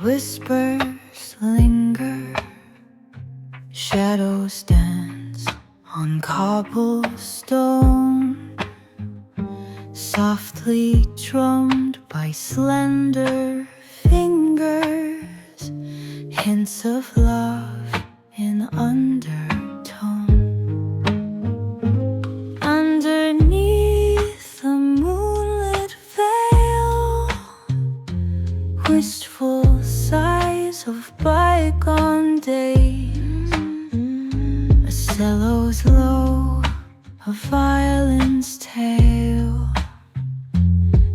whispers linger, shadows dance on cobblestone, softly drummed by slender fingers, hints of love in undertone. Underneath the moonlit veil, wistful sighs of bygone days, a cellow's low, a violin's tale,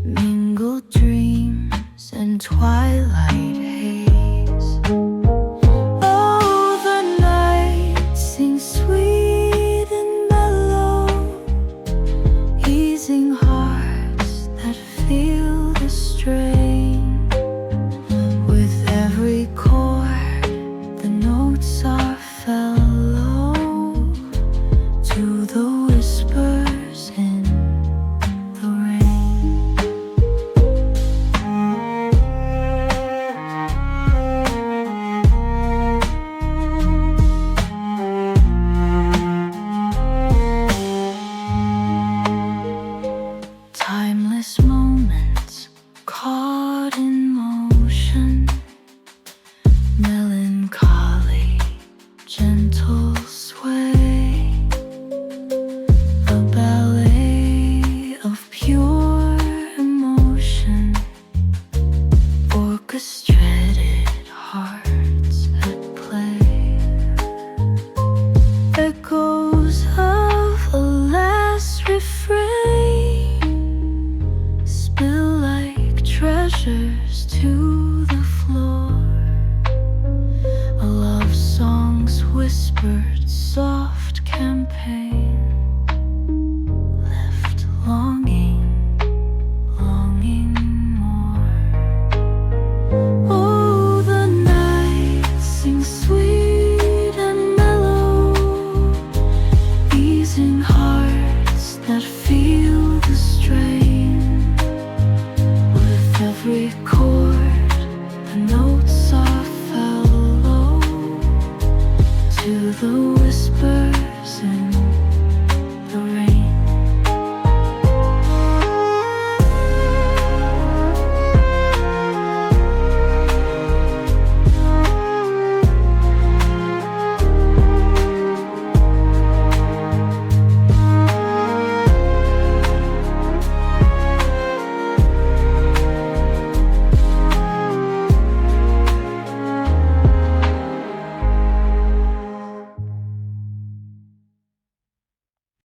mingled dreams and twilight haze. Oh, the night sings sweet and mellow, easing hearts that feel the strain. With every chord, the notes are fellow to the whispers in the rain. Timeless moments caught in motion, melancholy, gentle sway, a ballet of pure emotion, orchestrated hearts at play. Echoes of a last refrain spill like treasures to the floor, a love song's whispered soft campaign, left longing, longing more. Oh, the night sings sweet and mellow, easing hearts that feel the strain. With every chord, the notes are fellow to the